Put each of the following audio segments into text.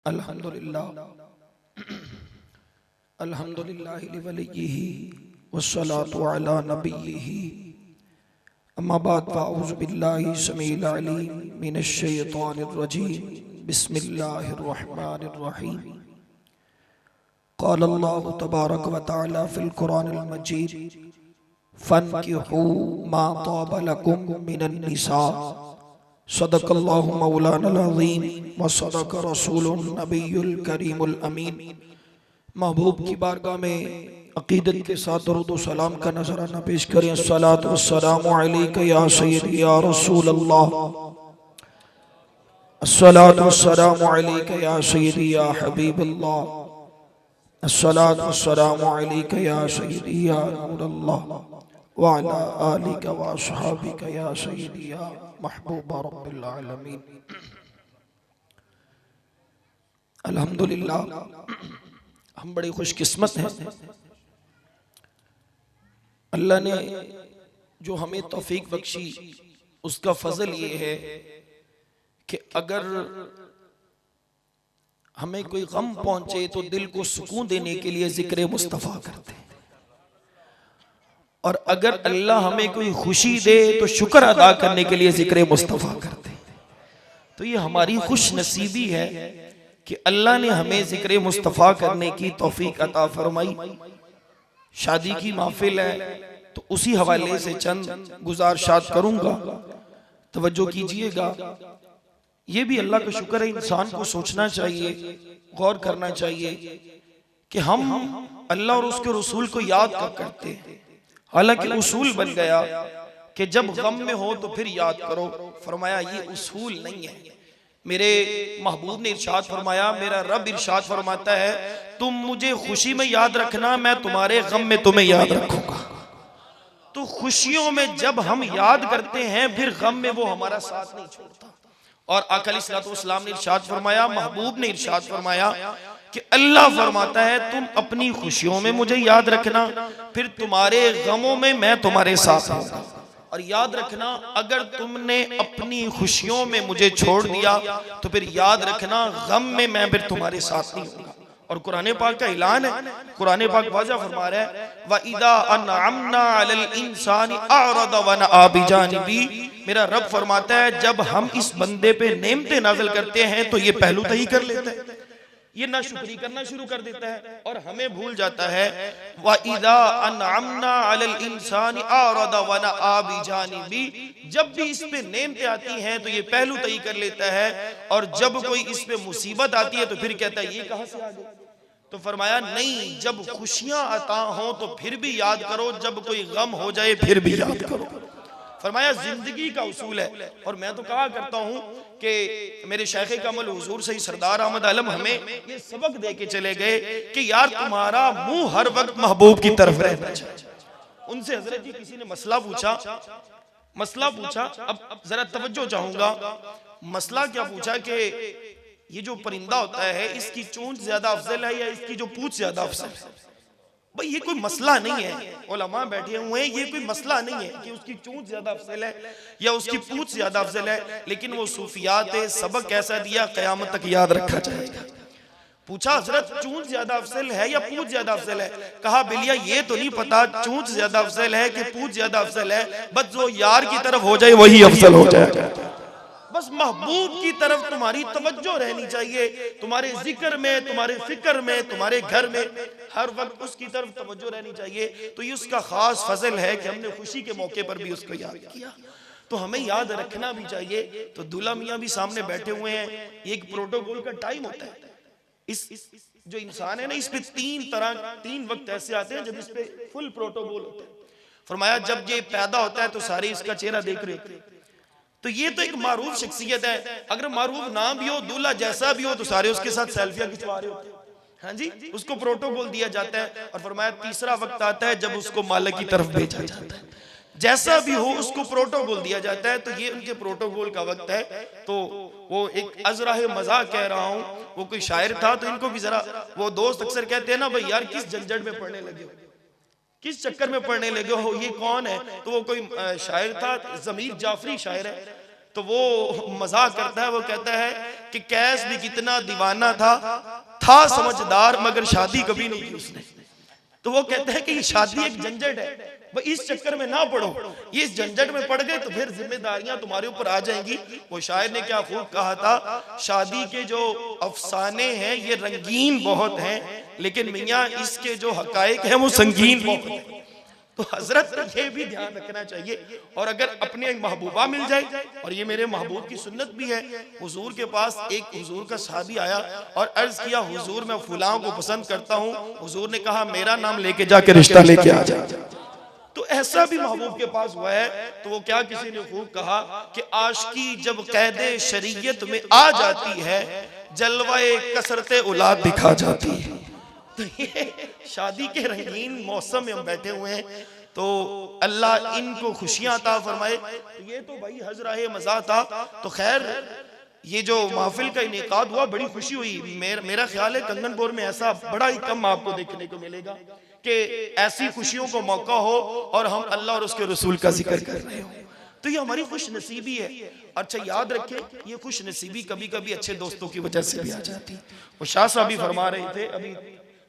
अल्हम्दुलिल्लाह अल्हम्दुलिल्लाहि लिवलिय्यिही वस्सलातु अला नबिय्यिही अम्मा बाद फ़अऊज़ु बिल्लाहि समीइल अलीम मिनश शैतानिर रजीम बिस्मिल्लाहिर रहमानिर रहीम क़ाल अल्लाहु तबारक व तआला फ़िल क़ुरानिल मजीद फ़न्किहू मा ताब लकुम मिनन निसा सदक़ल्लाहु मौलाना अज़ीम व सदक़ रसूलुन नबियुल करीमुल अमीन। महबूब की बारगाह में अक़ीदत के साथ दरूद व सलाम का नजराना पेश करें। अस्सलातु वस्सलामु अलैका या सय्यदी या रसूल अल्लाह, अस्सलातु वस्सलामु अलैका या सय्यदी या हबीब अल्लाह, अस्सलातु वस्सलामु अलैका या सय्यदी या नूर अल्लाह व अला आलिका व अस्हाबिका या सय्यदी या महबूब रब्बिल आलमीन। अल्हम्दुलिल्लाह, हम बड़ी खुशकिस्मत हैं। अल्लाह ने जो हमें तौफीक बख्शी उसका फजल ये है कि अगर हमें कोई गम पहुंचे तो दिल को सुकून देने के लिए जिक्र मुस्तफ़ा करते हैं, और अगर अल्लाह हमें कोई खुशी दे तो शुक्र अदा करने के लिए जिक्र मुस्तफ़ा करते हैं। तो ये हमारी खुश नसीबी है कि अल्लाह ने हमें जिक्र मुस्तफ़ा करने की तौफीक अता फरमाई। शादी की महफिल है तो उसी हवाले से चंद गुजारिशात करूंगा, तवज्जो कीजिएगा। ये भी अल्लाह का शुक्र है, इंसान को सोचना चाहिए, गौर करना चाहिए कि हम अल्लाह और उसके रसूल को याद कब करते हैं। हालांकि उसूल बन गया कि जब गम में हो तो फिर याद करो। फरमाया ये उसूल नहीं है। मेरे महबूब ने इरशाद फरमाया, मेरा रब इरशाद फरमाता है, तुम मुझे खुशी में याद रखना, मैं तुम्हारे गम में तुम्हें याद रखूंगा। तो खुशियों में जब हम याद करते हैं फिर गम में वो हमारा साथ नहीं छोड़ता। और आका अलैहिस्सलातु वस्सलाम ने इरशाद फरमाया, महबूब ने इरशाद फरमाया कि अल्लाह फरमाता है तुम अपनी खुशियों में मुझे याद रखना, फिर तुम्हारे गमों में मैं तुम्हारे साथ हूँ। और याद रखना, अगर तुमने अपनी खुशियों में मुझे छोड़ दिया तो फिर याद रखना गम में मैं फिर तुम्हारे साथ नहीं हूँ। और कुरान पाक का ऐलान है, कुरान पाक वाज़ा फरमा रहा है, व इदा अनअमना अलल इंसानी अअरद व नअ बिजानिबी। मेरा रब फरमाता है जब हम इस बंदे पे नेमतें नाज़िल करते हैं तो ये पहलू तही कर लेता है, ये नाशुक्री करना शुरू कर देता है और हमें भूल जाता है। व इदा अनअमना अलल इंसानी अअरद व नअ बिजानिबी। जब भी इस पे नेमतें आती हैं तो ये पहलू तय कर लेता है, और जब कोई इस पे मुसीबत आती है तो फिर कहता है ये कहां से आ गई। तो फरमाया नहीं, जब खुशियां अता हो तो फिर भी याद करो, जब कोई गम हो जाए फिर भी याद करो। फरमाया जिंदगी का उसूल है। और मैं तो कहा करता हूं कि मेरे शेख कमल हुजूर सही सरदार अहमद आलम हमें ये सबक दे के चले गए कि यार तुम्हारा मुंह हर वक्त महबूब की तरफ रहना चाहिए। उनसे हजरत जी किसी ने मसला पूछा, अब जरा तवज्जो चाहूंगा। मसला क्या पूछा कि ये जो परिंदा होता है इसकी चोंच ज्यादा अफजल है या इसकी जो पूंछ ज्यादा अफजल है। भाई ये कोई मसला नहीं है, उलमा बैठे हुए हैं, ये कोई मसला नहीं है कि उसकी चोंच ज्यादा अफजल है या उसकी पूंछ ज्यादा अफजल है। लेकिन वो सूफियात सबक कैसा दिया, क़यामत तक याद रखा जाएगा। पूछा हजरत चोंच ज्यादा अफजल है या पूंछ ज्यादा अफजल है। कहा बिलिया ये तो नहीं पता चोंच ज्यादा अफजल है कि पूंछ ज्यादा अफजल है, बस जो यार की तरफ हो जाए वही अफजल हो जाएगा। बस महबूब की तरफ तुम्हारी तवज्जो रहनी चाहिए, तुम्हारे जिक्र में, तुम्हारे फिक्र में, तुम्हारे घर में हर वक्त उसकी तरफ तवज्जो रहनी चाहिए। तो ये उसका खास फजल है कि हमने खुशी के मौके पर भी उसको याद किया। तो हमें याद रखना भी चाहिए। तो दूल्हा मियाँ भी सामने बैठे हुए हैं, एक प्रोटोकॉल का टाइम होता है। इस जो इंसान है ना, इस पे तीन वक्त ऐसे आते हैं जब इस पे फुल प्रोटोकॉल होता है। फरमाया जब ये पैदा होता है तो सारे इसका चेहरा देख रहे होते हैं। तो ये तो एक मारूफ शख्सियत है। अगर मारूफ ना भी हो, दूल्हा जैसा भी हो, तो सारे उसके साथ सेल्फियां खिंचवा रहे होते हैं। हाँ जी, उसको प्रोटोकॉल दिया जाता है। और फरमाया तीसरा वक्त आता है जब उसको मालिक की तरफ भेजा जाता है। जैसा भी हो उसको प्रोटोकॉल दिया जाता है। तो ये उनके प्रोटोकॉल का वक्त है। तो वो एक अजराह मजाक कह रहा हूँ, वो कोई शायर था तो इनको भी जरा, वो दोस्त अक्सर कहते हैं ना भाई यार किस झंझट में पढ़ने लगे हो, किस चक्कर में पढ़ने लगे हो, ये कौन है। तो वो कोई शायर था, ज़मीर जाफरी शायर है। तो वो मजाक करता है, वो कहता है कि कैस भी कितना दीवाना था समझदार, मगर शादी कभी नहीं की उसने। तो वो कहते हैं कि ये शादी एक झंझट है, भाई इस चक्कर में ना पड़ो, ये इस झंझट में पड़ गए तो फिर जिम्मेदारियां तुम्हारे ऊपर आ जाएंगी। वो शायर ने क्या खूब कहा था, शादी के जो अफसाने हैं ये रंगीन बहुत हैं, लेकिन मियां इसके जो हकायक हैं वो संगीन बहुत हैं। तो हजरत ये भी ध्यान रखना चाहिए। और अगर अपने महबूबा मिल जाए, और ये मेरे महबूब की सुन्नत भी है, हुजूर के पास एक हुजूर का साहबी आया और अर्ज किया, हुजूर मैं फुलां को पसंद करता हूँ। हुजूर ने कहा मेरा नाम लेके जाके रिश्ता लेके आ जा। तो ऐसा भी महबूब के पास हुआ है। तो वो क्या, किसी ने खूब कहा कि आशिकी जब कैदे शरीयत में आ जाती है, जलवाए कसरते औलाद दिखा जाती है। तो ये शादी के रंगीन मौसम में हम बैठे हुए हैं, तो अल्लाह इनको खुशियां अता फरमाए। तो ये तो भाई हजराए मज़ा था। तो खैर ये जो महफिल का इनेकाद हुआ, बड़ी खुशी हुई। मेरा ख्याल है कंगनपुर में ऐसा बड़ा ही कम आपको देखने को मिलेगा कि ऐसी खुशियों को मौका हो और हम अल्लाह और उसके रसूल का जिक्र कर रहे हो। तो ये हमारी खुश नसीबी है। अच्छा याद रखें, ये खुश नसीबी कभी कभी अच्छे दोस्तों की वजह से भी आ जाती। वो शाह साहब भी फरमा रहे थे अभी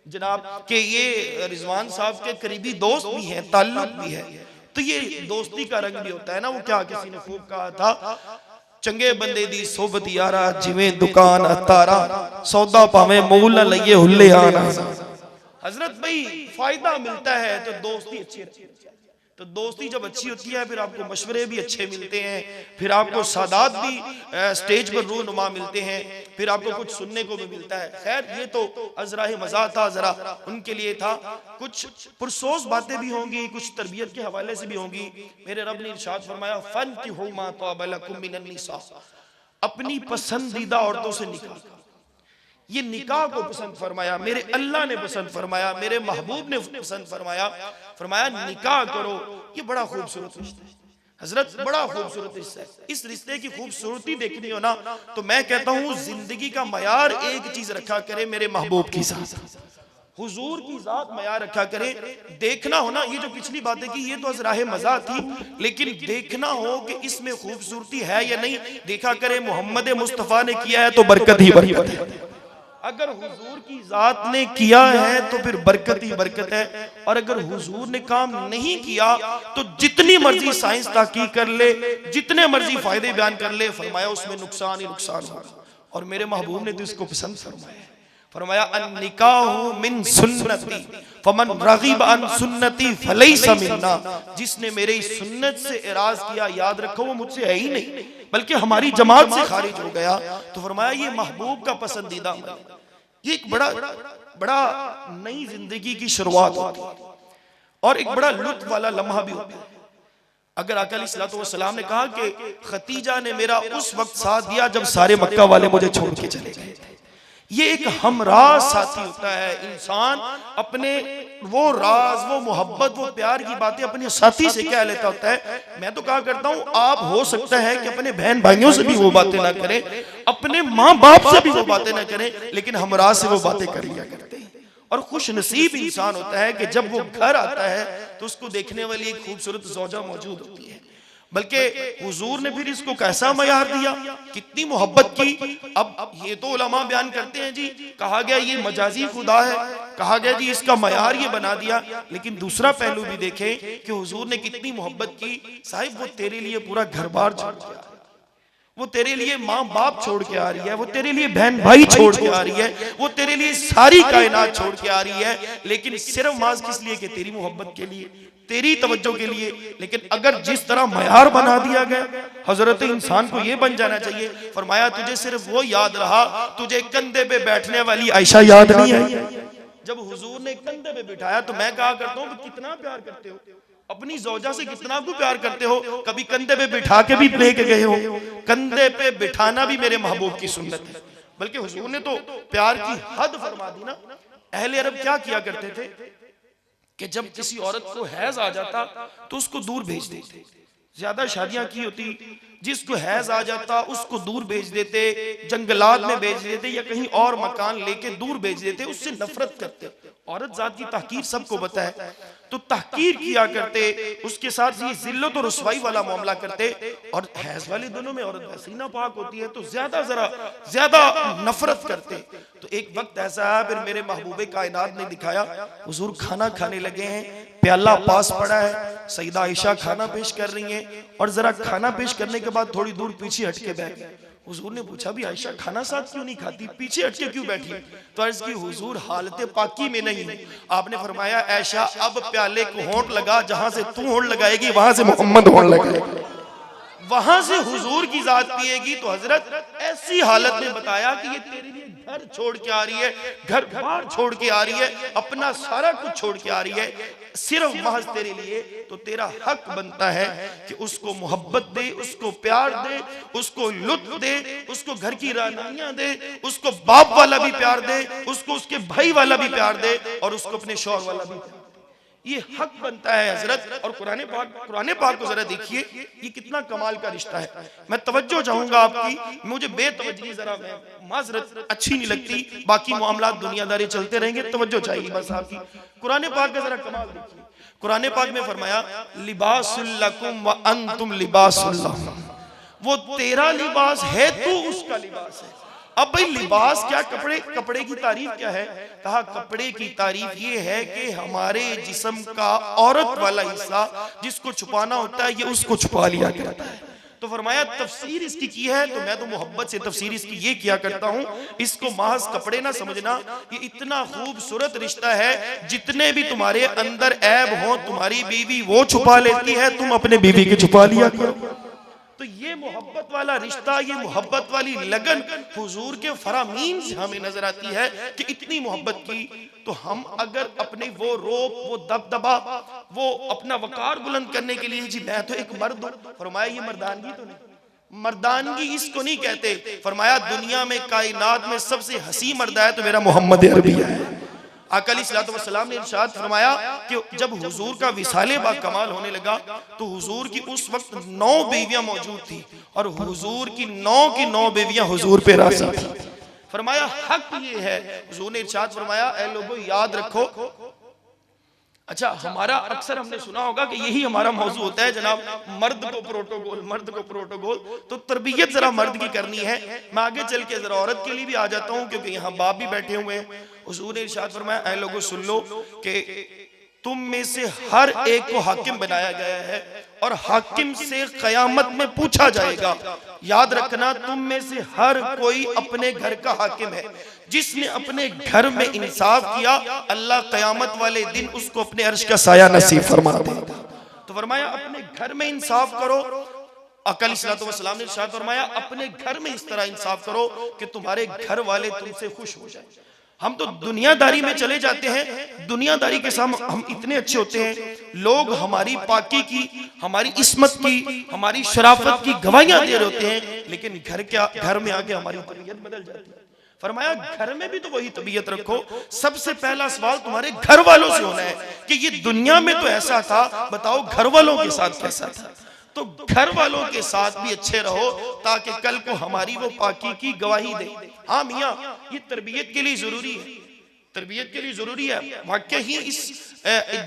जनाब कि ये रिजवान साहब के करीबी दोस्त भी हैं, ताल्लुक भी है। तो ये दोस्ती का रंग भी होता है ना। वो क्या, किसी ने खूब कहा था, चंगे बंदे दी सोबत यारा, जिवें दुकान तारा, सौदा पावे मोल न लइए हुल्ले आना। हजरत भाई फायदा मिलता है तो दोस्ती अच्छी रहती है। तो दोस्ती जब अच्छी होती है, फिर आपको मशवरे भी अच्छे मिलते हैं, फिर आपको सादात भी स्टेज पर रूनुमा मिलते हैं, फिर आपको कुछ सुनने को भी मिलता है। खैर ये तो अजराह मज़ा था, जरा उनके लिए था। कुछ पुरसोस बातें भी होंगी, कुछ तरबियत के हवाले से भी होंगी। मेरे रब ने इरशाद फरमाया, फन्किहू मा ताब लकुम मिनन निसा, अपनी पसंदीदा औरतों से निकाह। ये निकाह को पसंद फरमाया, मेरे अल्लाह ने पसंद फरमाया, मेरे महबूब ने पसंद फरमाया। फरमाया निकाह करो। ये बड़ा खूबसूरत रिश्ता है हजरत, बड़ा खूबसूरत रिश्ता है। इस रिश्ते की खूबसूरती देखनी हो ना, तो मैं कहता हूँ जिंदगी का मयार एक चीज रखा करे, मेरे महबूब की जात, हुजूर की जात मयार रखा करे। देखना हो ना, ये जो पिछली बातें की ये तो अजराह मजा थी, लेकिन देखना हो कि इसमें खूबसूरती है या नहीं, देखा करे मोहम्मद मुस्तफा ने किया है तो बरकत ही बरकत है। अगर हुजूर की जात ने किया है तो फिर बरकत ही बरकत है, और अगर हुजूर ने काम नहीं किया तो जितनी मर्जी साइंस तहकीक कर ले, जितने मर्जी फायदे बयान कर ले, फरमाया उसमें नुकसान ही नुकसान होगा। और मेरे महबूब ने तो इसको पसंद फरमाया। फरमाया अन निकाहु मिन सुन्नती फमन रगीब अन सुन्नती फलैसा मिन्ना, जिसने मेरे इस सुन्नत से इराज किया, याद रखो वो मुझसे है ही नहीं, बल्कि हमारी जमात से खारिज हो गया। तो फरमाया ये महबूब का पसंदीदा, ये एक बड़ा नई जिंदगी की शुरुआत होती है और एक बड़ा लुत्फ वाला लम्हा भी होता है। अगर आका अलैहिस्सलातु वस्सलाम ने कहा कि खतीजा ने मेरा उस वक्त साथ दिया जब सारे मक्का वाले मुझे छोड़ के चले गए थे। ये एक हमराज साथी होता है। इंसान अपने वो राज, वो मोहब्बत, वो प्यार की बातें अपने साथी से क्या लेता होता है। मैं तो कहा करता हूँ, आप हो सकता है कि अपने बहन भाइयों से भी वो बातें ना करें, अपने माँ बाप से भी वो बातें ना करें, लेकिन हमराज से वो बातें कर लिया करते हैं। और खुश नसीब इंसान होता है कि जब वो घर आता है तो उसको देखने वाली एक खूबसूरत ज़ौजा मौजूद होती है। बल्कि हुजूर ने फिर इसको कैसा मयार दिया, कितनी मोहब्बत की। अब ये तो उलमा बयान करते हैं जी, कहा गया ये मजाजी खुदा है, कहा गया जी इसका मयार ये बना दिया, लेकिन दूसरा पहलू भी देखें कि हुजूर ने कितनी मोहब्बत की। साहिब वो तेरे लिए पूरा घर बार छोड़ के आ रही है, वो तेरे लिए माँ बाप छोड़ के आ रही है, वो तेरे लिए बहन भाई छोड़ के आ रही है, वो तेरे लिए सारी कायनात छोड़ के आ रही है, लेकिन सिर्फ माज किस लिए कि तेरी मोहब्बत के लिए, तेरी तवज्जो के लिए। लेकिन अगर जिस तरह मयार बना दिया गया, हजरत इंसान को ये बन जाना चाहिए। फरमाया तुझे सिर्फ वो याद रहा, तुझे कंधे पे बैठने वाली आयशा याद नहीं आई। जब हुजूर ने कंधे पे बिठाया तो मैं कहा करता हूँ कितना प्यार करते हो अपनी ज़ौजा से, कितना को प्यार करते हो। कभी कंधे पे बिठा के भी लेके गए हो, कंधे पे बिठाना भी मेरे महबूब की सुन्नत है। बल्कि हुजूर ने तो प्यार की हद फरमा दी ना। अहले अरब क्या किया करते थे कि जब किसी औरत को हैज आ जाता तो उसको दूर भेज देते। ज्यादा शादियां की होती जिसको हैज आ जाता उसको दूर भेज देते, जंगलात में भेज देते या कहीं और मकान लेके दूर भेज देते, उससे नफरत करते। औरत जात की तहकीर सबको पता है, तो तहकीर किया करते, उसके साथ ये जिल्लत और रुसवाई वाला मामला करते। और हैज वाले दोनों में औरत वैसे ही नापाक होती है तो ज्यादा नफरत करते। तो एक वक्त ऐसा है, फिर मेरे महबूबे कायनात ने दिखाया, हुजूर खाना खाने लगे हैं, प्याला पास पड़ा है, सईदा आयशा खाना पेश कर रही हैं, और जरा खाना पेश करने के बाद थोड़ी दूर पीछे हट के बैठ गए। हुजूर ने पूछा भी आयशा खाना साथ क्यों नहीं खाती, पीछे हट के क्यों बैठी? तो अर्ज की हुजूर हालत पाकी में नहीं है। आपने फरमाया आयशा अब प्याले को होंठ लगा, जहां से तू होंठ लगाएगी वहां से मोहम्मद होंठ लगाएगा, वहां से हुजूर की जात पिएगी। तो हजरत ऐसी हालत में बताया कि ये तेरे लिए घर छोड़ के आ रही है, घर बार छोड़ के आ रही है, अपना सारा कुछ छोड़ के आ रही है, सिर्फ महज तेरे लिए। तो तेरा हक बनता है कि उसको मोहब्बत दे, उसको प्यार दे, उसको लुत्फ दे, उसको घर की रानियां दे, उसको बाप वाला भी प्यार दे, उसको उसके भाई वाला भी प्यार दे, और उसको अपने शौहर वाला भी प्यार दे। ये हक बनता है हजरत। और कुरान पाक को जरा देखिए, ये कितना कमाल का रिश्ता है। मैं तवज्जो चाहूंगा आपकी, मुझे बेतवज्जी जरा माजरत अच्छी नहीं लगती, बाकी मामला दुनियादारी चलते रहेंगे, तवज्जो चाहिए बस आपकी। कुरान पाक का जरा कमाल देखिए। कुरान पाक में फरमाया लिबासुल लकुम व अंतुम लिबासुल लहुम, वो तेरा लिबास है, तू उसका लिबास है। अब भाई लिबास क्या, कपड़े की तारीफ क्या है? कहा कपड़े की तारीफ ये है कि हमारे जिस्म का औरत वाला हिस्सा जिसको छुपाना होता है, ये उसको छुपा लिया करता है। तो फरमाया तफसीर इसकी की है, तो मैं तो मोहब्बत से तफसीर इसकी ये किया करता हूँ, इसको महज कपड़े ना समझना, ये इतना खूबसूरत रिश्ता है, जितने भी तुम्हारे अंदर ऐब हो तुम्हारी बीवी वो छुपा लेती है, तुम अपने बीवी के छुपा लिया करो। तो ये मोहब्बत वाला रिश्ता, ये मोहब्बत वाली लगन हुजूर के फरामीन से हमें नजर आती है कि इतनी मोहब्बत की। तो हम अगर अपने वो रोब, वो दबदबा, वो अपना वकार बुलंद करने के लिए, जी मैं तो एक मर्द हूं, फरमाया ये मर्दानगी तो नहीं, मर्दानगी इसको नहीं कहते। फरमाया दुनिया में कायनात में सबसे हसी मर्द है तो मेरा मोहम्मद अरबी है। आका अलैहिस्सलाम ने इरशाद फरमाया कि जब हुजूर का विसाले बा कमाल होने लगा तो हुजूर की उस वक्त 9 बीवियां मौजूद थी, और हुजूर की 9 बीवियां हुजूर पे राज़ी थी। फरमाया हक ये है, हुजूर ने इरशाद फरमाया ऐ लोगों याद रखो। अच्छा, हमारा अक्सर हमने सुना होगा कि यही हमारा मौजू होता है जनाब, मर्द को प्रोटोकॉल, मर्द को प्रोटोकॉल। तो तरबियत जरा मर्द की करनी है। मैं आगे चल के जरा औरत के लिए भी आ जाता हूं, क्योंकि यहाँ बाप भी बैठे हुए हैं। हुजूर ने इरशाद फरमाया ऐ लोगों सुन लो कि तुम में से हर एक को हाकिम बनाया गया है, और हाकिम से कयामत में पूछा जाएगा। याद रखना, तुम में से हर कोई अपने घर का हाकिम है। जिसने अपने घर में इंसाफ किया, अल्लाह कयामत वाले दिन उसको अपने अर्श का साया नसीब फरमा देगा। तो फरमाया अपने घर में इंसाफ करो। आका अलैहिस्सलाम ने इरशाद फरमाया अपने घर में इस तरह इंसाफ करो कि तुम्हारे घर वाले तुमसे खुश हो जाए। हम तो दुनियादारी में चले जाते हैं, दुनियादारी के साथ हम इतने अच्छे होते हैं, लोग हमारी पाकी की, हमारी इस्मत की, हमारी शराफत की गवाहियां दे रहे होते हैं, लेकिन घर में आके हमारी तबीयत बदल जाती है। फरमाया घर में भी तो वही तबीयत रखो। सबसे पहला सवाल तुम्हारे घर वालों से होना है कि ये दुनिया में तो ऐसा था, बताओ घर वालों के साथ कैसा था। तो घर वालों के साथ भी अच्छे रहो ताकि कल को हमारी वो पाकी की गवाही दे। हाँ मियाँ, ये तरबियत के लिए जरूरी है, तरबियत के लिए जरूरी है। वाकई ही इस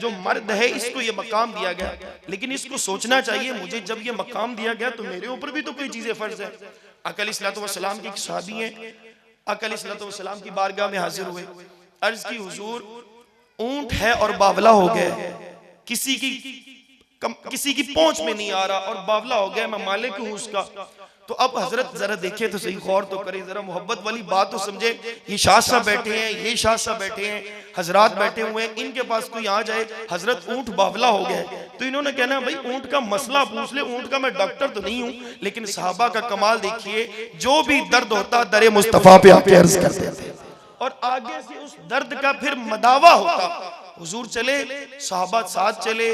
जो मर्द है इसको ये मकाम दिया गया, लेकिन इसको सोचना चाहिए मुझे जब ये मकाम दिया गया तो मेरे ऊपर भी तो कोई चीजें फर्ज है। आका अलैहिस्सलाम की सहाबी हैं, आका अलैहिस्सलाम की बारगाह में हाजिर हुए, अर्ज की हुजूर ऊंट है और बावला हो गया, किसी की पहुंच में नहीं आ रहा और बावला हो गया, मैं मालिक हूं उसका। तो अब हजरत जरा देखे तो सही, गौर तो करें, जरा मोहब्बत वाली बात तो समझे। ये शाह साहब बैठे हैं, ये शाह साहब बैठे हैं, हजरात बैठे हुए हैं, इनके पास कोई आ जाए हजरत ऊंट बावला हो गया तो इन्होंने कहना भाई ऊंट का मसला पूछ ले, ऊंट का मैं डॉक्टर तो नहीं हूं, लेकिन सहाबा का कमाल देखिए, जो भी दर्द होता दरे मुस्तफा पे आके अर्ज करते थे और आगे से उस दर्द का फिर मदावा होता। हुजूर चले, सहाबा साथ चले,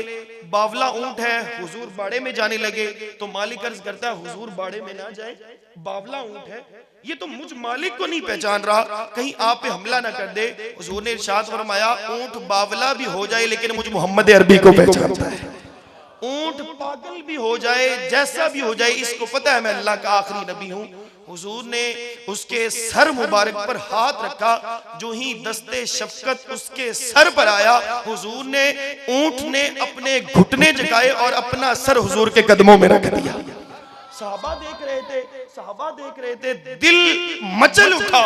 बावला ऊंट है, हुजूर बाड़े में जाने लगे तो मालिक अर्ज करता है हुजूर बाड़े में ना जाए, बावला ऊंट है, ये तो मुझ मालिक को नहीं पहचान रहा, कहीं आप पे हमला ना कर दे। हुजूर ने इरशाद फरमाया ऊंट बावला भी हो जाए लेकिन मुझ मोहम्मद अरबी को पहचानता है। ऊंट पागल भी हो जाए, जैसा भी हो जाए, इसको पता है मैं अल्लाह का आखिरी नबी हूं। हुजूर ने उसके सर मुबारक पर हाथ रखा, जो ही दस्ते शफकत उसके सर पर आया, हुजूर ने, ऊंट ने अपने घुटने झुकाए और अपना सर हुजूर के कदमों में रख दिया। सहाबा देख रहे थे, दिल मचल उठा।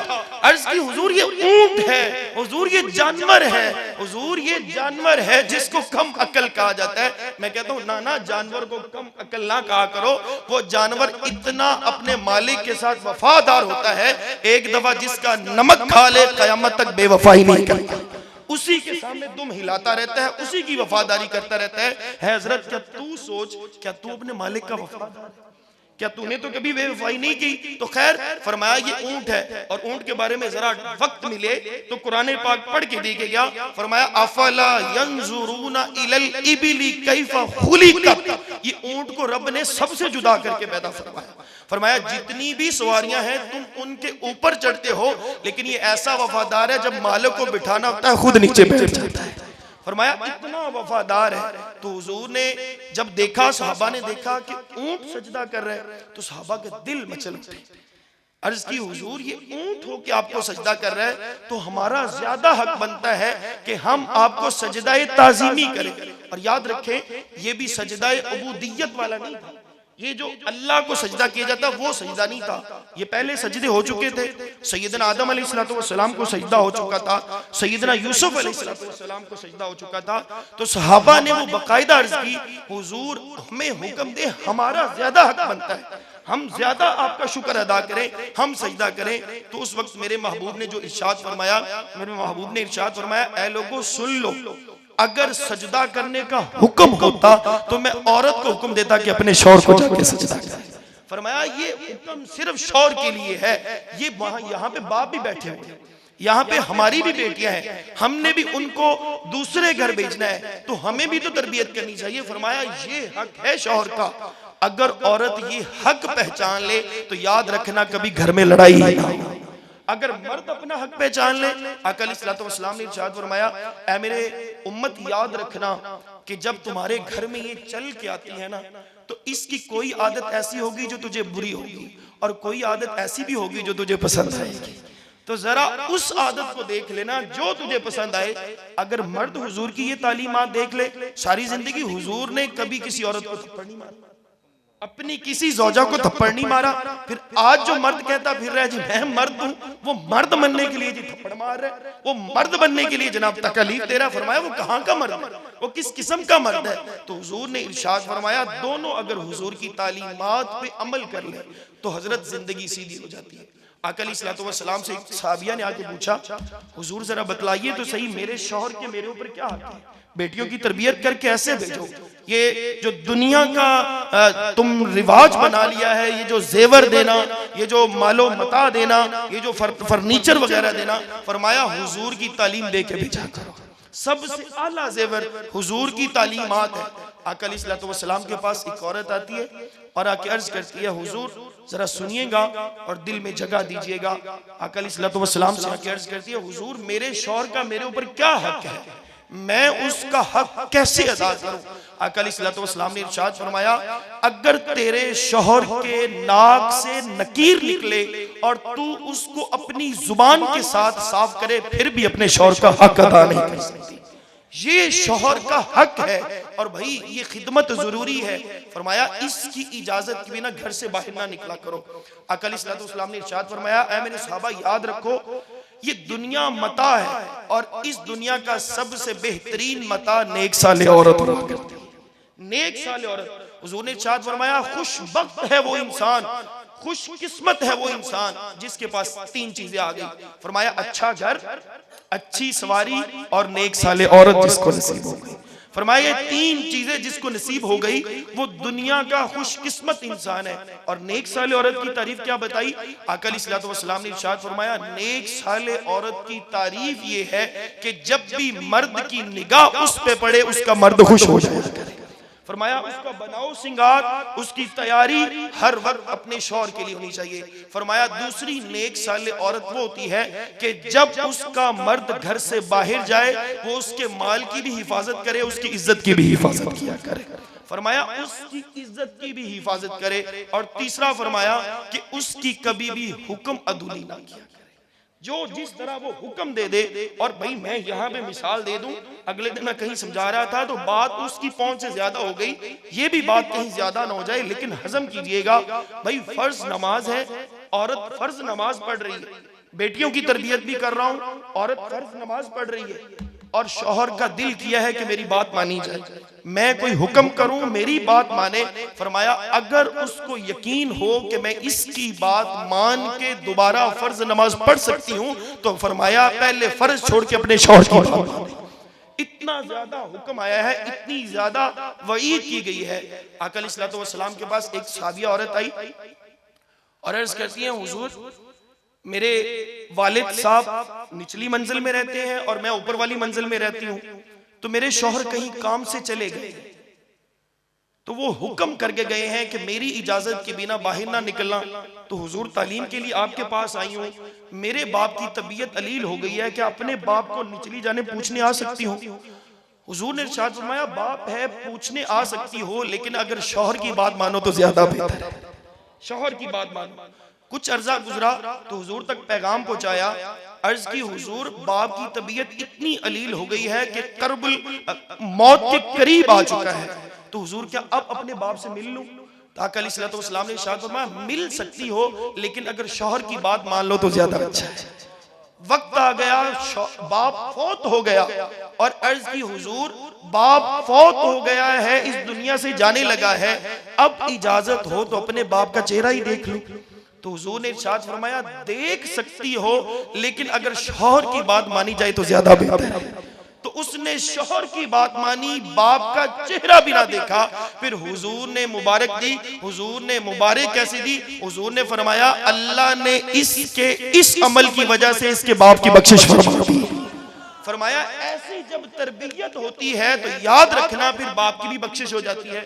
अर्ज की हुजूर ये ऊंट है, हुजूर ये जानवर है, हुजूर ये जानवर है जिसको कम अकल कहा जाता है। मैं कहता हूँ ना, जानवर को कम अकल ना कहा करो, वो जानवर इतना अपने मालिक के साथ वफादार होता है, एक दफा जिसका नमक खा ले कयामत तक बेवफाई नहीं करता, उसी के सामने दुम हिलाता रहता है, उसी की वफादारी करता रहता है। हजरत क्या तू सोच, क्या तू अपने मालिक का वफादार, क्या तूने तो कभी बेवफाई नहीं की? तो खैर, फरमाया ये ऊंट है, और ऊंट के बारे में जरा वक्त मिले तो कुरान पाक पढ़ के देखे गया। फरमाया अफला यंजुरूना इलल इबिली कैफा खुलिकत, ये ऊंट को रब ने सबसे जुदा करके पैदा फरमाया। फरमाया जितनी भी सवारियां हैं तुम उनके ऊपर चढ़ते हो, लेकिन ये ऐसा वफादार है जब मालिक को बिठाना होता है खुद नीचे बैठ जाता है। फरमाया इतना वफादार है। तो हुजूर ने जब देखा, सहाबा ने देखा कि ऊंट सजदा कर रहे हैं, तो सहाबा के दिल मचल उठे। अर्ज की हुजूर ये ऊंट हो के आपको सजदा कर रहा है, तो हमारा ज्यादा हक बनता है कि हम आपको सजदाए ताजीमी करें। और याद रखें, ये भी सजदाए अबूदियत वाला नहीं था, ये जो अल्लाह को सजदा किया जाता वो सजदा नहीं था। ये पहले सजदे हो चुके थे, सैयदना आदम अलैहिस्सलाम को सजदा हो चुका था, सैयदना यूसुफ अलैहिस्सलाम को सजदा हो चुका था। तो सहाबा ने वो बाकायदा अर्ज की, हुजूर हमें हुक्म दे, हमारा ज्यादा हक बनता है, हम ज्यादा आपका शुक्र अदा करें, हम सजदा करें। तो उस वक्त मेरे महबूब ने जो इरशाद फरमाया, ऐ लोगों सुन लो, अगर सजदा करने का हुक्म होता तो मैं औरत को हुक्म देता कि अपने शौहर को जाके सजदा करे। फरमाया ये हुक्म सिर्फ शौहर के लिए है। ये वहां यहाँ पे बाप भी बैठे हुए हैं, यहाँ पे हमारी भी बेटियां हैं, हमने भी उनको दूसरे घर भेजना है, तो हमें भी तो तरबियत करनी चाहिए। फरमाया ये हक है शौहर का, अगर औरत ये हक पहचान ले तो याद रखना कभी घर में लड़ाई ना हो। अगर मर्द अपना हक पहचान ले, आका अलैहिस्सलाम ने इरशाद फरमाया, ऐ मेरे उम्मत याद रखना कि जब तुम्हारे घर में ये चल के आती है ना, तो इसकी कोई आदत ऐसी होगी जो तुझे बुरी होगी, और कोई आदत ऐसी भी होगी जो तुझे पसंद आएगी। तो जरा उस आदत को देख लेना जो तुझे पसंद आए। अगर मर्द हुजूर की ये तालीमात देख ले, सारी जिंदगी हुजूर ने कभी किसी औरत को थप्पड़ नहीं मारा, अपनी किसी ज़ौजा को थप्पड़ नहीं मारा। फिर आज जो मर्द कहता फिर रहा है जी मैं मर्द हूं, वो मर्द बनने के लिए जी थप्पड़ मार रहा है, वो मर्द बनने के लिए जनाब तकलीफ दे रहा। फरमाया वो कहां का मर्द है, वो किस किस्म का मर्द है? तो हुजूर ने इरशाद फरमाया, दोनों अगर हुजूर की तालीमात पे अमल कर ले तो हजरत जिंदगी सीधी हो जाती है। आका अलैहिस्सलाम से एक सहाबिया ने आके पूछा, हुजूर जरा बतलाइए तो सही, मेरे शौहर के मेरे ऊपर क्या हक है? बेटियों की तरबियत करके ऐसे भेजो, ये जो दुनिया का तुम रिवाज बना लिया है, ये जो जेवर देना, ये जो मालो मता देना, ये जो फर्नीचर वगैरह देना, फरमाया हुजूर की तालीम दे के भेजा करो। सबसे आला जेवर हुजूर की तालीमात है। आका अलैहिस्सलाम के पास एक औरत आती है और आके अर्ज करती है, हुजूर जरा सुनिएगा और दिल में जगह दीजिएगा। आका अलैहिस्सलाम से आके अर्ज करती है, हुजूर मेरे शौहर का मेरे ऊपर क्या हक है, मैं उसका हक कैसे अदा करूं? आका अलैहिस्सलाम ने इरशाद फरमाया, अगर तेरे शौहर के नाक से नकीर निकले और तू उसको अपनी जुबान के साथ साफ करे, फिर भी अपने शौहर का हक अदा नहीं कर सकती। ये शौहर का हक है और भाई ये खिदमत जरूरी है। फरमाया इसकी इजाजत के बिना घर से बाहर ना निकला करो। आका अलैहिस्सलाम ने इरशाद फरमाया, ऐ मेरे सहाबा याद रखो, ये दुनिया मता है और इस दुनिया का सबसे बेहतरीन मता नेक साले औरत हुआ करती है। नेक साले औरत। हुजूर ने इरशाद फरमाया, खुशबख्त है वो इंसान, खुश किस्मत है वो इंसान जिसके पास तीन चीजें आ गई। फरमाया अच्छा घर, अच्छी सवारी और नेक साले औरत जिसको नसीब हो गई। फरमाया तीन चीजें जिसको नसीब हो गई वो दुनिया का खुशकिस्मत इंसान है। और नेक साले औरत की तारीफ क्या बताई? आका अलैहिस्सलाम ने इरशाद फरमाया, नेक साले औरत की तारीफ ये है कि जब भी मर्द की निगाह उस पे पड़े उसका मर्द खुश हो जाए। फरमाया उसका बनाओ सिंगार, उसकी तैयारी हर वक्त अपने शौहर के लिए होनी चाहिए। फरमाया दूसरी नेक साले औरत वो होती है कि जब उसका मर्द घर से बाहर जाए वो उसके माल की भी हिफाजत करे, उसकी इज्जत की भी हिफाजत किया करे। फरमाया उसकी इज्जत की भी हिफाजत करे, और तीसरा फरमाया कि उसकी कभी भी हुक्म अदुली ना किया करे। जो जिस तरह वो हुक्म दे दे, और भाई मैं यहाँ पे मिसाल दे दूं, अगले दिन मैं कहीं समझा रहा था तो बात उसकी पहुंच से ज्यादा हो गई, ये भी बात कहीं ज्यादा ना हो जाए, लेकिन हजम कीजिएगा। भाई फर्ज नमाज है, औरत फर्ज नमाज पढ़ रही है, बेटियों की तरबियत भी कर रहा हूं, औरत फर्ज नमाज पढ़ रही है, और शौहर का दिल किया है कि मेरी बात मानी जाए, मैं कोई हुक्म करूं मेरी बात माने। फरमाया अगर उसको यकीन हो कि मैं इसकी बात मान के दोबारा फर्ज नमाज पढ़ सकती हूं, तो फरमाया पहले फर्ज छोड़ के अपने शौहर की बात माने। इतना ज्यादा हुक्म आया है, इतनी ज्यादा वईद की गई है। आका अलैहिस्सलातु वस्सलाम के पास एक साबिया औरत आई और अर्ज करती है, हुजूर मेरे वालिद साहब निचली मंजिल में रहते हैं और मैं ऊपर वाली मंजिल में रहती हूँ, तो मेरे शौहर कहीं काम से चले गए, तो वो हुक्म करके गए हैं कि मेरी इजाजत के बिना बाहर ना निकलना। तो हुजूर तालीम के लिए आपके पास आई हूँ, मेरे बाप की तबीयत अलील हो गई है, क्या अपने बाप को निचली जाने पूछने आ सकती हूँ? हुजूर ने इरशाद फरमाया बाप है पूछने आ सकती हो, लेकिन अगर शौहर की बात मानो तो ज्यादा बेहतर है, शौहर की बात मानो। कुछ अर्जा गुजरा तो हुजूर तक पैगाम पहुंचाया, अर्ज की हुजूर बाप की तबीयत इतनी अलील हो गई है कि कर्बुल मौत के करीब आ चुका है, तो हुजूर क्या अब अपने बाप से मिल लूं? आका अलैहिस्सलातु वस्सलाम ने इरशाद फरमाया मिल सकती हो, लेकिन अगर शौहर की बात मान लो तो ज्यादा अच्छा है। वक्त आ गया, बाप फौत हो गया, और अर्ज की हुजूर बाप फौत हो गया है, इस दुनिया से जाने लगा है, अब इजाजत हो तो अपने बाप का चेहरा ही देख लूं। तो हुजूर ने इरशाद फरमाया देख सकती हो, लेकिन अगर शौहर की बात मानी जाए तो ज्यादा बेहतर है। तो उसने शौहर की बात मानी, बाप का चेहरा भी ना देखा। फिर हुजूर ने मुबारक दी। हुजूर ने मुबारक कैसे दी? हुजूर ने फरमाया अल्लाह ने इसके इस अमल की वजह से इसके बाप की बख्शिश फरमा दी। फरमाया ऐसी जब तरबियत होती है तो याद रखना फिर बाप की भी बख्शिश हो जाती है।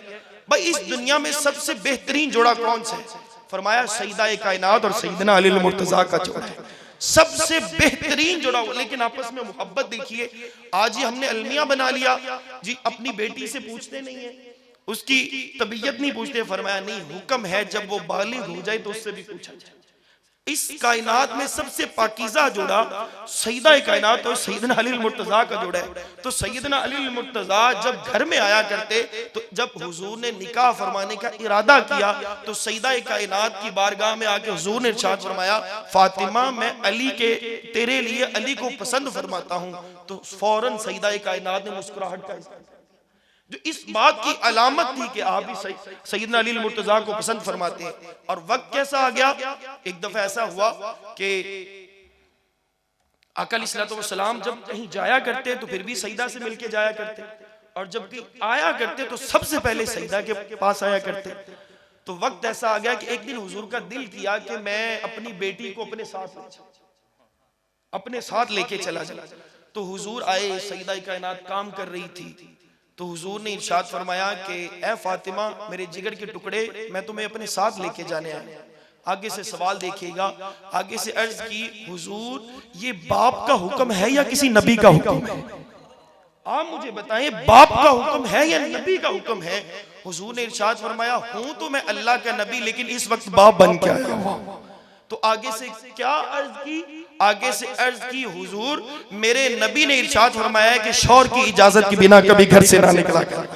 भाई इस दुनिया में सबसे बेहतरीन जोड़ा कौन सा है? फरमाया सईदा कायनात और सईदना अली मुर्तजा का जोड़ा है, सबसे बेहतरीन जोड़ा। लेकिन आपस में मोहब्बत देखिए, आज ही हमने अलमिया बना लिया जी, अपनी बेटी से पूछते नहीं है, उसकी तबीयत नहीं पूछते। फरमाया नहीं, हुक्म है जब वो बालिग हो जाए तो उससे भी पूछा जाए। इस कायनात में सबसे पाकीज़ा जोड़ा सईदा कायनात और सईदना अली मुर्तजा का जोड़ा है। तो सईदना अली मुर्तजा जब घर में आया करते, तो जब हुजूर ने निकाह फरमाने का इरादा किया तो सईदा कायनात की बारगाह में आके हुजूर ने इरशाद फरमाया फातिमा मैं अली के तेरे लिए अली को पसंद फरमाता हूँ। तो फौरन सईदा कायनात ने मुस्कुराहट का इज़हार, जो इस बात की अलामत थी कि आप भी सईदना अली मुर्तजा को पसंद फरमाते हैं। और वक्त कैसा आ गया, एक दफा ऐसा हुआ कि आका अलैहिस्सलातु वस्सलाम जब कहीं जाया करते तो फिर भी सईदा से मिलके जाया करते, और जब भी आया करते तो सबसे पहले सईदा के पास आया करते। तो वक्त ऐसा आ गया कि एक दिन हुजूर का दिल किया कि मैं अपनी बेटी को अपने साथ लेके चला जाऊं। तो हुजूर आए, सईदा कायनात काम कर रही थी, तो हुजूर ने इरशाद फरमाया कि ए फातिमा मेरे जिगर के टुकड़े, मैं तुम्हें अपने साथ लेके जाने आया। आगे से सवाल देखिएगा, आगे से अर्ज की हुजूर ये बाप का हुक्म है या किसी नबी का हुक्म है? आप मुझे बताएं बाप का हुक्म है या नबी का हुक्म है? हुजूर ने इरशाद फरमाया हूं तो मैं अल्लाह का नबी, लेकिन इस वक्त बाप बन के आया हूं। तो आगे से क्या अर्ज की? आगे से अर्ज की हुजूर मेरे नबी ने इरशाद फरमाया कि शौहर की इजाजत के बिना कभी घर से ना निकला कर।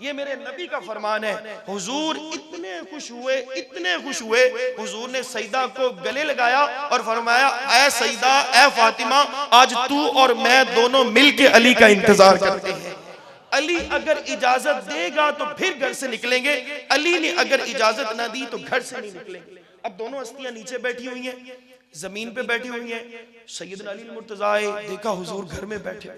ये मेरे नबी का फरमान है। हुजूर इतने खुश हुए, हुजूर ने सईदा को गले लगाया और फरमाया ऐ सईदा, ऐ फातिमा, आज तू और मैं दोनों मिलके अली का इंतजार करते हैं। अली अगर इजाजत देगा तो फिर घर से निकलेंगे, अली ने अगर इजाजत ना दी तो घर से नहीं निकलेंगे। अब दोनों हस्तियां नीचे बैठी हुई हैं, जमीन पे बैठी हुई हैं। सैयदना अली मुर्तजा आए, देखा हुजूर घर में बैठे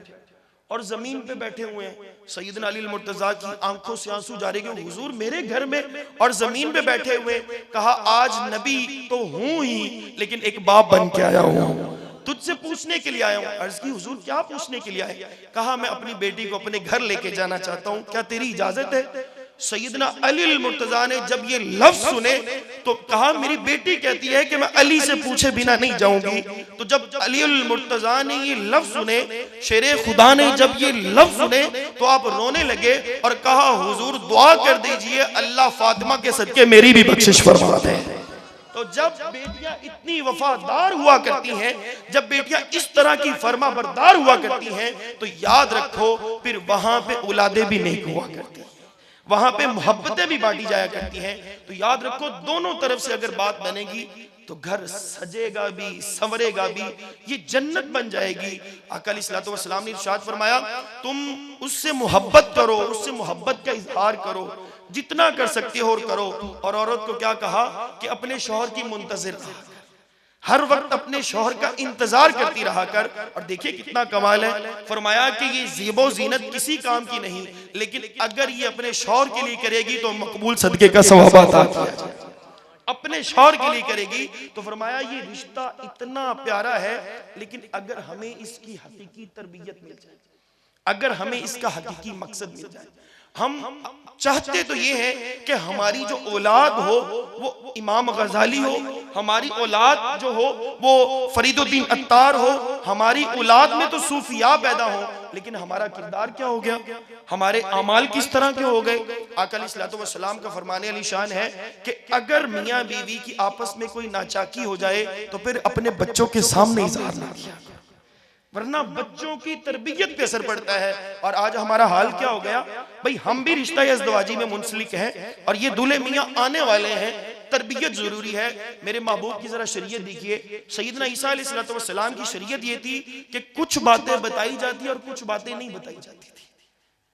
और जमीन पे बैठे हुए हैं। सैयदना अली मुर्तजा की आंखों से आंसू जारी क्यों? हुजूर मेरे घर में और जमीन पे बैठे हुए। कहा आज नबी तो हूं ही, लेकिन एक बाप बन के आया हूं, तुझसे पूछने के लिए आया हूं। अर्ज की हुजूर क्या पूछने के लिए आए? कहा मैं अपनी बेटी को अपने घर लेके जाना चाहता हूं, क्या तेरी इजाजत है? सैयदना अली मुर्तजा ने जब ये लफ्ज सुने तो कहा मेरी बेटी कहती है कि मैं अली से पूछे बिना नहीं जाऊंगी। तो जब अली मुर्तजा ने ये लफ्ज सुने, शेरे खुदा ने जब ये लफ्ज सुने तो आप रोने लगे और कहा हुजूर दुआ कर दीजिए अल्लाह फातिमा के सदके मेरी भी बख्शिश फरमा दे। तो जब बेटियां इतनी वफादार हुआ करती हैं, जब बेटियां इस तरह की फर्मा बरदार हुआ करती हैं, तो याद रखो फिर वहां पे औलादे भी नेक हुआ करती हैं, वहां पे मोहब्बतें भी बांटी जाया करती हैं। तो याद रखो दोनों तरफ से अगर बात बनेगी तो घर सजेगा भी, संवरेगा भी, ये जन्नत बन जाएगी। आका अलैहिस्सलातु वस्सलाम ने इरशाद फरमाया तुम उससे मोहब्बत करो, उससे मोहब्बत का इजहार करो, जितना कर सकते हो और करो। और औरत को क्या कहा कि अपने शौहर की मुंतजिर रहा कर, हर वक्त अपने शौहर का इंतजार करती रहा कर। और देखिए कितना कमाल है, फरमाया कि ये ज़ीबो ज़ीनत किसी काम की नहीं, लेकिन अगर ये अपने शौहर के लिए करेगी तो मकबूल सदके का सवाब अता किया जाए। अपने शौहर के लिए करेगी तो फरमाया ये रिश्ता इतना प्यारा है, लेकिन अगर हमें इसकी हकीकी तरबियत मिल जाए, अगर हमें इसका हकीकी मकसद मिल जाए, हम चाहते तो ये है कि हमारी जो औलाद हो वो इमाम गजाली हो, हमारी औलाद जो हो वो फरीदुद्दीन अत्तार हो, हमारी औलाद में तो सूफिया पैदा हो, लेकिन हमारा किरदार क्या हो गया, हमारे अमाल किस तरह के हो गए। आका अलैहिस्सलातु वस्सलाम का फरमाने अली शान है कि अगर मियाँ बीवी की आपस में कोई नाचाकी हो जाए तो फिर अपने बच्चों के सामने इज़हार ना किया, वरना बच्चों की तरबियत पे असर पड़ता है। और आज हमारा हाल क्या हो गया भाई, हम भी रिश्ता अज़दवाजी में मुंसलिक हैं और ये दूल्हे मियाँ आने वाले हैं, तरबियत जरूरी है। मेरे महबूब की जरा शरीयत देखिए, सैयदना ईसा अलैहिस्सलाम की शरीयत ये थी कि कुछ बातें बताई जाती और कुछ बातें नहीं बताई जाती थी,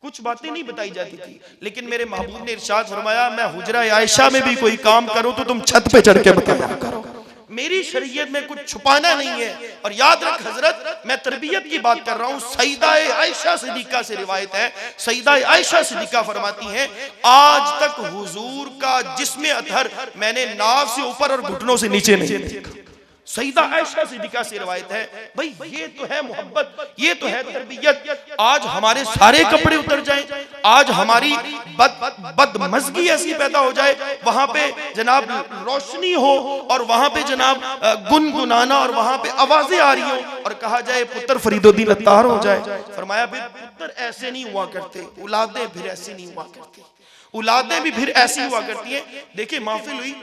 कुछ बातें नहीं बताई जाती थी। लेकिन मेरे महबूब ने इरशाद फरमाया मैं हुजरा आयशा में भी कोई काम करूं तो तुम छत पे चढ़ के बताया करो, मेरी शरीयत में कुछ छुपाना नहीं है। और याद रख हजरत, मैं तरबियत की बात कर रहा हूं। सईदा आयशा सिद्दीका से रिवायत है, सईदा आयशा सिद्दीका फरमाती हैं आज तक हुजूर का जिस्म अतहर मैंने नाव से ऊपर और घुटनों से नीचे नहीं देखा। सईदा आयशा सिद्दीका से रिवायत है। भाई ये तो है मोहब्बत, ये तो है तरबियत। आज हमारे सारे कपड़े उतर जाएं, आज हमारी बदमज़गी ऐसी पैदा हो जाए, वहां पे जनाब रोशनी हो और वहां पे जनाब गुनगुनाना और वहां पे आवाजें आ रही हो और कहा जाए पुत्र फरीदुद्दीन अत्तार हो जाए। फरमाया फिर पुत्र ऐसे नहीं हुआ करते, औलादें फिर ऐसी नहीं हुआ करती, औलादें भी फिर ऐसी हुआ करती है। देखिए महफिल हुई,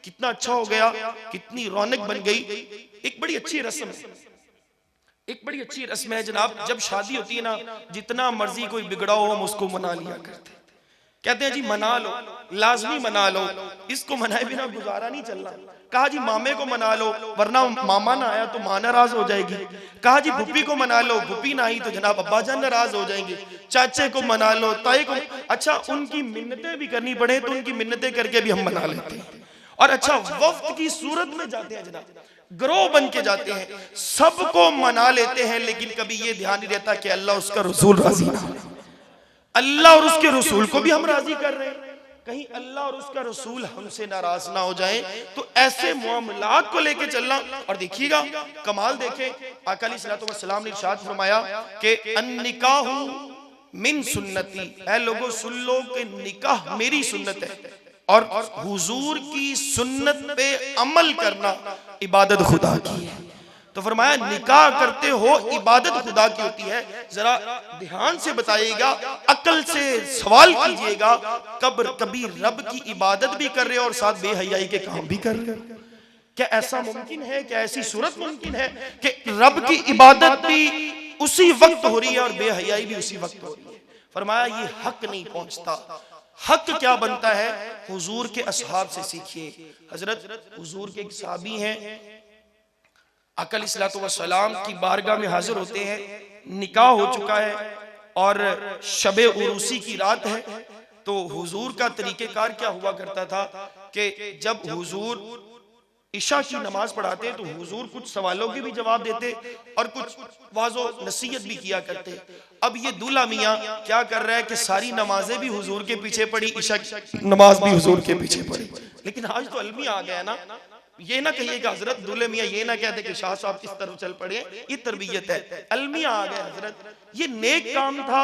कितना अच्छा हो गया, कितनी रौनक बन गई। एक बड़ी अच्छी रस्म है, एक बड़ी अच्छी रस्म है जनाब, जब शादी होती है ना, जितना मर्जी कोई बिगड़ा हो हम उसको मना लिया करते। कहते हैं जी मना लो, लाजमी मना लो, इसको मनाए बिना गुजारा नहीं चलना। कहा जी मामे को मना लो, वरना मामा ना आया तो माँ नाराज हो जाएगी। कहा जी भुप्पी को मना लो, भुप्पी ना आई तो जनाब अब्बा जान नाराज हो जाएंगे। चाचे को मना लो, ताई को, अच्छा उनकी मिन्नतें भी करनी पड़े तो उनकी मिन्नतें करके भी हम मना लेते हैं। और अच्छा वफ्द की सूरत में जाते हैं जनाब, ग्रोह बन के जाते हैं, सबको मना लेते हैं, लेकिन कभी ये ध्यान नहीं रहता कि अल्लाह उसका रसूल राजी ना हो, अल्लाह और उसके रसूल को भी हम राजी कर रहे हैं, कहीं अल्लाह और उसका रसूल हमसे नाराज ना हो जाए। तो ऐसे मामलात को लेके चलना। और देखिएगा कमाल देखें, आका अलैहिस्सलातु वस्सलाम ने इरशाद फरमाया कि अन्निकाहु मिन सुन्नती, ऐ लोगों सुन लो कि निकाह मेरी सुन्नत है और हुजूर की सुन्नत पे अमल करना इबादत खुदा की है। तो फरमाया निकाह करते हो इबादत खुदा की होती है। जरा ध्यान से बताइएगा, अकल से सवाल कीजिएगा, कभी रब की इबादत भी कर रहे हो और साथ बेहयाई के काम भी कर रहे हो? क्या ऐसा मुमकिन है, क्या ऐसी सूरत मुमकिन है कि रब की इबादत भी उसी वक्त हो रही है और बेहयाई भी उसी वक्त हो रही है? फरमाया ये हक नहीं पहुंचता। हक क्या बनता है? हुजूर के असहाब से सीखिए। हजरत हुजूर के एक सहाबी हैं, आका अलैहिस्सलातु वस्सलाम की बारगाह में हाजिर होते हैं, निकाह हो चुका है और शबे उरूसी की रात है। तो हुजूर का तरीकेकार क्या हुआ करता था कि जब हुजूर इशा की नमाज पढ़ाते तो हुजूर कुछ सवालों के भी जवाब देते और कुछ वाज़ो नसीहत भी किया करते। अब ये दूल्हा मियाँ क्या कर रहा है कि सारी नमाजें भी हुजूर के पीछे पड़ी, इशा की नमाज भी हुजूर के पीछे पड़ी। लेकिन आज तो अलमी आ गया ना, ये ना कहिएगा हजरत दूल्हे मियाँ ये ना कहते कि शाह साहब किस तरफ चल पड़े, ये तरबियत है। अलमिया आ गए हजरत, ये नेक काम था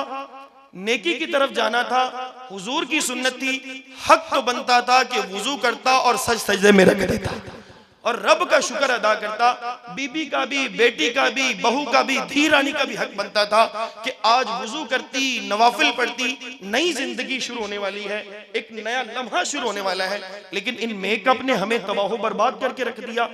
नेकी की तरफ जाना था। हुजूर की सुन्नत थी, हक तो बनता था कि वुजू करता और सजदे में रख देता और रब का शुक्र अदा करता। बीबी का भी, बेटी का भी, बहू का भी, धी रानी का भी हक बनता था कि आज वुजू करती, नवाफिल पढ़ती, नई जिंदगी शुरू होने वाली है, एक नया लम्हा शुरू होने वाला है। लेकिन इन मेकअप ने हमें तबाह बर्बाद करके रख दिया,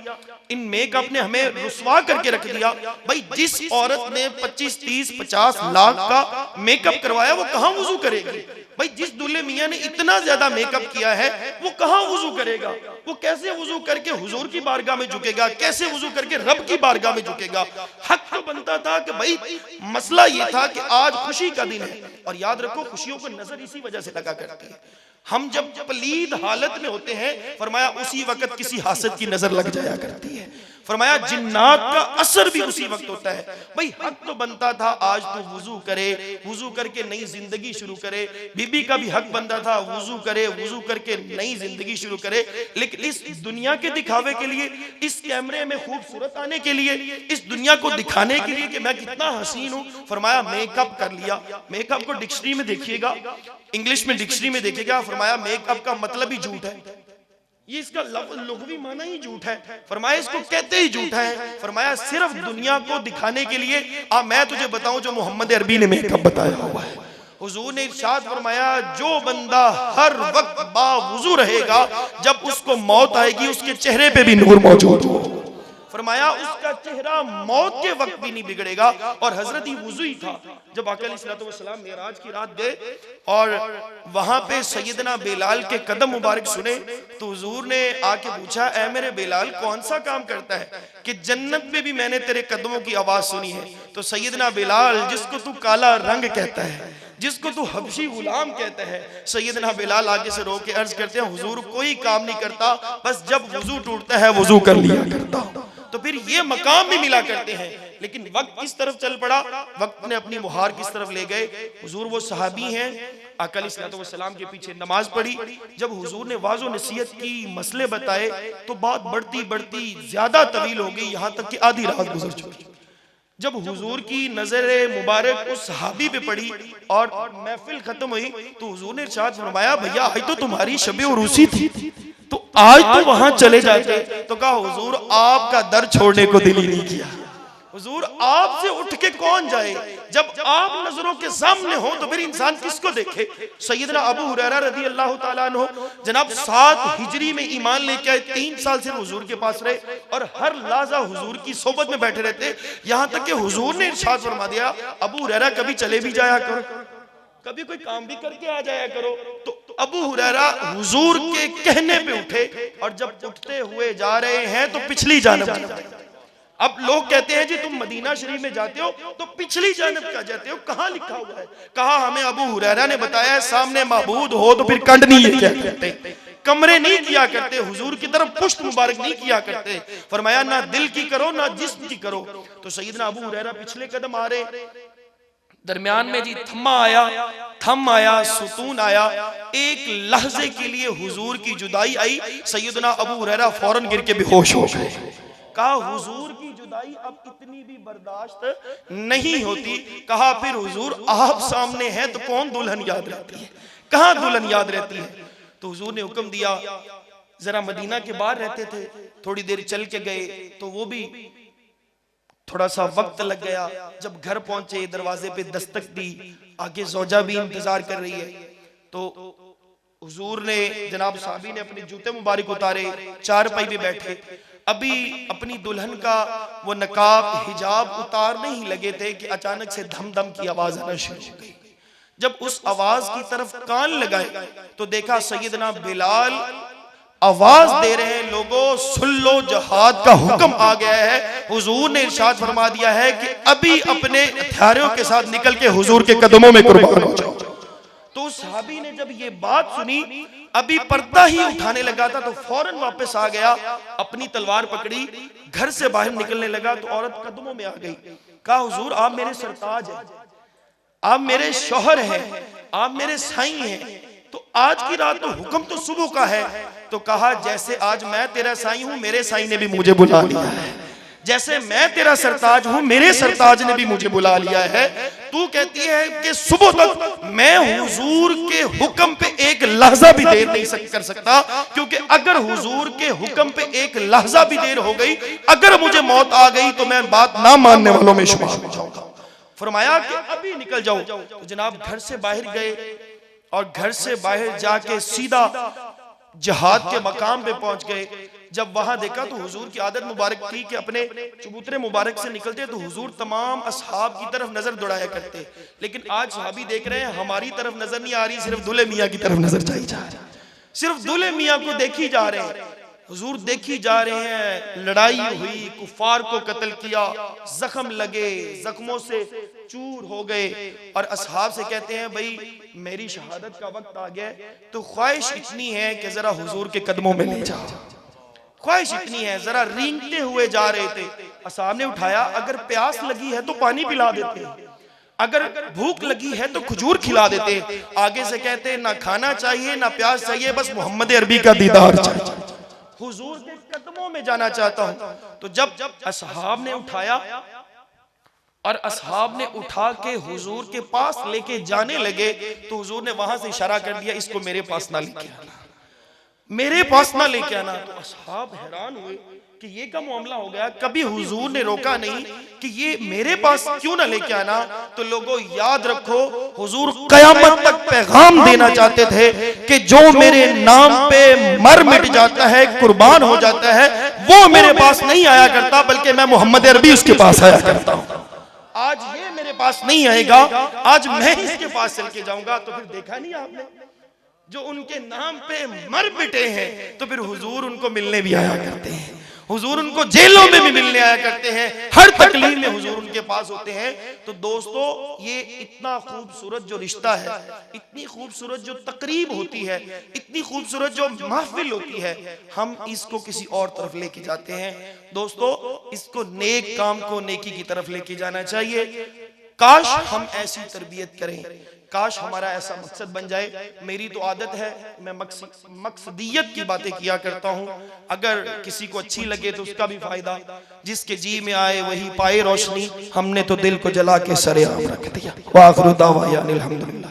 इन मेकअप ने हमें रुसवा करके रख दिया। भाई जिस औरत ने 25, 30, 50 लाख का मेकअप करवाया वो कहां वुजू करेगी? भाई जिस दूल्हे मियां ने इतना ज्यादा मेकअप किया है वो कहां वुजू करेगा? वो कैसे वुजू करके हुजूर की बारगाह में झुकेगा? कैसे वुजू करके रब की बारगाह में झुकेगा? हक तो बनता था कि भाई मसला ये था कि आज खुशी का दिन है। और याद रखो खुशियों को नजर इसी वजह से लगा करती है। हम जब पलीद हालत में होते हैं, फरमाया उसी वक्त किसी हासद की नजर लग जाया करती है। फरमाया जिन्नात का असर भी उसी वक्त होता है। भाई हक तो बनता था आज तो वुजू करे, वुजू करके नई जिंदगी शुरू करे। बीबी का भी हक बनता था वुजू करे, वुजू करके नई जिंदगी शुरू करे। लेकिन इस दुनिया के दिखावे के लिए, इस कैमरे में खूबसूरत आने के लिए, इस दुनिया को दिखाने के लिए कि मैं कितना हसीन हूं, फरमाया मेकअप कर लिया। मेकअप को डिक्शनरी में देखिएगा, इंग्लिश में डिक्शनरी में देखिएगा, फरमाया मेकअप का मतलब ही झूठ है। ये इसका लुग़वी माना ही झूठ है। फरमाया इसको कहते ही झूठा है। फरमाया सिर्फ दुनिया को दिखाने के लिए। मैं तुझे बताऊं जो मोहम्मद अरबी ने मेकअप बताया हुआ है। हुजूर ने इरशाद फरमाया जो बंदा हर वक्त बावुजू रहेगा, जब उसको मौत आएगी उसके चेहरे पे भी नूर मौजूद हो। फरमाया उसका चेहरा मौत के वक्त भी नहीं बिगड़ेगा। और हजरत ही वुजू ही था। जब आका अलैहिस्सलातु वस्सलाम मेराज की रात गए और वहां पे सैयदना बिलाल के कदम मुबारक सुने, तो हुजूर ने आके पूछा, ऐ मेरे बिलाल कौन सा काम करता है कि जन्नत में भी मैंने तेरे कदमों की आवाज सुनी है? तो सैयदना बिलाल, जिसको तू काला रंग कहता है, जिसको तू हबशी गुलाम कहता है, सैयदना बिलाल आगे से रो के अर्ज करते हैं, हुजूर कोई काम नहीं करता, बस जब वुजू टूटता है वुजू कर लिया करता हूं। तो फिर ये मकाम भी मिला करते हैं। लेकिन वक्त किस तरफ चल पड़ा? वक्त ने अपनी मुहार किस तरफ ले गए? हुजूर वो सहाबी हैं, आका अलैहिस्सलातु वस्सलाम के पीछे नमाज पढ़ी। जब हुजूर ने वाज़ो नसीहत की, मसले बताए, तो बात बढ़ती बढ़ती ज्यादा तवील हो गई, यहां तक कि आधी रात गुजर चुकी। जब हुजूर की नजर मुबारक उस सहाबी पे पड़ी और महफिल खत्म हुई, तो हुजूर ने इरशाद फरमाया, भैया आज तो तुम्हारी शब उरूसी थी, तो आज तो वहां चले जाते। तो कहा हुजूर आपका दर छोड़ने को दिल ही नहीं किया। हुजूर आपसे उठ के कौन जाए? जब आप नजरों के सामने हो तो फिर इंसान किसको देखे? सैयदना अबू हुरैरा रज़ी अल्लाह ताला अन्हु जनाब 7 हिजरी में ईमान लेके आए, 3 साल से हुजूर के पास रहे और हर लाजा हुजूर की सोबत में बैठे रहते। यहां तक कि हुजूर ने इरशाद फरमा दिया, अबू हुरैरा कभी चले भी जाया करो, कभी कोई काम भी करके आ जाया करो। तो अबू हुरैरा हुजूर के कहने पे उठे और जब उठते हुए जा रहे हैं तो पिछली जानब। अब लोग कहते हैं जी तुम मदीना शरीफ में जाते हो तो पिछली जानब क्या जाते हो? कहां लिखा हुआ है? कहा हमें अबू हुरैरा ने बताया है, सामने माबूद हो तो फिर कंड नहीं किया करते, कमरे नहीं किया करते, हुजूर की तरफ पुष्ट मुबारक नहीं किया करते। फरमाया ना दिल की करो ना जिस्म की करो। तो सैयदना अबू हुरैरा पिछले कदम आ रहे, दरमियान में जी थम आया, सुतून आया, एक लहजे के लिए हुजूर की जुदाई आई। सैयदना अबू हुरैरा फौरन गिर के बेहोश हो गए। कहा हुजूर की जुदाई अब इतनी भी बर्दाश्त नहीं होती। कहा फिर हुजूर आप सामने हैं तो कौन दुल्हन याद रहती है? कहां दुल्हन याद रहती है? तो हुजूर ने हुक्म दिया, जरा मदीना के बाहर रहते थे, थोड़ी देर चल के गए तो वो भी थोड़ा सा वक्त लग गया। जब घर पहुंचे दरवाजे पे दस्तक दी, आगे ज़ौजा भी इंतजार कर रही है। तो हुजूर ने जनाब साहबी ने अपने जूते मुबारक उतारे, चारपाई पे बैठे, अभी अपनी दुल्हन का वो नकाब हिजाब उतारने ही लगे थे कि अचानक से धम धम की आवाज आना शुरू हो गई। जब उस आवाज की तरफ कान लगाए तो देखा सैयदना बिलाल आवाज दे रहे हैं, लोगों सुन लो जहाद का हुक्म आ गया है। हुजूर ने इरशाद फरमा दिया है कि अभी अपने हथियारों के साथ निकल के हुजूर के कदमों में कुर्बान हो जाओ। तो सहाबी ने जब ये बात सुनी, अभी पर्दा ही उठाने लगा था तो फौरन वापस आ गया, अपनी तलवार पकड़ी, घर से बाहर निकलने लगा तो औरत कदमों में आ गई। कहा हुजूर आप मेरे सरताज हैं, आप मेरे शौहर हैं, आप मेरे साईं हैं, तो आज की रात तो हुक्म तो सुबह का है। तो कहा जैसे आज मैं तेरा साईं हूं, मेरे साईं ने भी मुझे बुला लिया है, जैसे मैं तेरा सरताज हूं, मेरे सरताज ने भी मुझे बुला लिया है। तू कहती है कि सुबह तक मैं हुजूर के हुक्म पे एक लहजा भी देर नहीं कर सकता, क्योंकि अगर हुजूर के हुक्म पे एक लहजा भी देर हो गई, अगर मुझे मौत आ गई तो मैं बात ना मानने वालों में शुमार हो जाऊंगा। फरमाया कि अभी निकल जाओ। तो जनाब घर से बाहर गए और घर से बाहर जाके सीधा जिहाद के मकाम पे पहुंच गए। जब वहां देखा तो हुजूर की आदत मुबारक थी कि अपने चबूतरे मुबारक से निकलते तो हुजूर तमाम असहाब की तरफ नजर दौड़ाया करते, लेकिन आज सहाबी देख रहे हैं हमारी तरफ नजर नहीं आ रही, सिर्फ दूल्हे मियां की तरफ नजर जाई जा रही, सिर्फ दूल्हे मियां को देखी जा रहे हैं। हुजूर देखी जा रहे हैं, लड़ाई हुई, कुफार को कत्ल किया, जख्म लगे, जख्मों से चूर हो गए, और असहाब से कहते हैं भाई मेरी शहादत का वक्त आ गया, तो ख्वाहिश इतनी है कि जरा हुजूर के कदमों में ले जाओ। ख्वाहिश इतनी है, जरा रेंगते हुए जा रहे थे। असहाब ने उठाया, अगर प्यास लगी है तो पानी पिला देते, अगर भूख लगी है तो खजूर खिला देते। आगे से कहते ना खाना चाहिए ना प्यास चाहिए, बस मोहम्मद अरबी का दीदार चाहिए, हुजूर के कदमों में जाना चाहता हूं। तो जब असहाब ने उठाया और असहाब ने उठा के हुजूर के पास लेके जाने लगे, तो हुजूर ने वहां से इशारा कर दिया, इसको मेरे पास ना लेके आना, मेरे पास ना लेके आना। तो असहाब हैरान हुए कि ये क्या मामला हो गया, कभी हुजूर ने रोका नहीं कि ये मेरे पास क्यों ना लेके आना। तो लोगों याद रखो, हुजूर कयामत तक पैगाम देना चाहते थे कि जो मेरे नाम पे मर मिट जाता है, कुर्बान हो जाता है, वो मेरे पास नहीं आया करता, बल्कि मैं मोहम्मद अरबी उसके पास आया करता हूं। आज ये मेरे पास नहीं आएगा, आज मैं इसके पास चल के जाऊंगा। तो फिर देखा नहीं आपने, जो उनके नाम पे मर मिटे हैं, तो फिर हुजूर उनको मिलने भी आया करते हैं, हुजूर उनको जेलों में भी मिलने आया करते हैं, हर तकलीफ में हुजूर उनके पास होते हैं। तो दोस्तों, ये इतना खूबसूरत जो रिश्ता है, इतनी खूबसूरत जो तकरीब होती है, इतनी खूबसूरत जो महफिल होती है, हम इसको किसी और तरफ लेके जाते हैं। दोस्तों, इसको नेक काम को नेकी की तरफ लेके जाना चाहिए। काश हम ऐसी तरबियत करें, काश हमारा ऐसा मकसद बन जाए। मेरी तो आदत है, मैं मकसदियत की बातें किया करता हूँ, अगर किसी को अच्छी लगे तो उसका भी फायदा, जिसके जी में आए वही पाए रोशनी। हमने तो दिल को जला के सरेआम रख दिया। वाखिरु दावाना अनिल हम्दुलिल्लाह।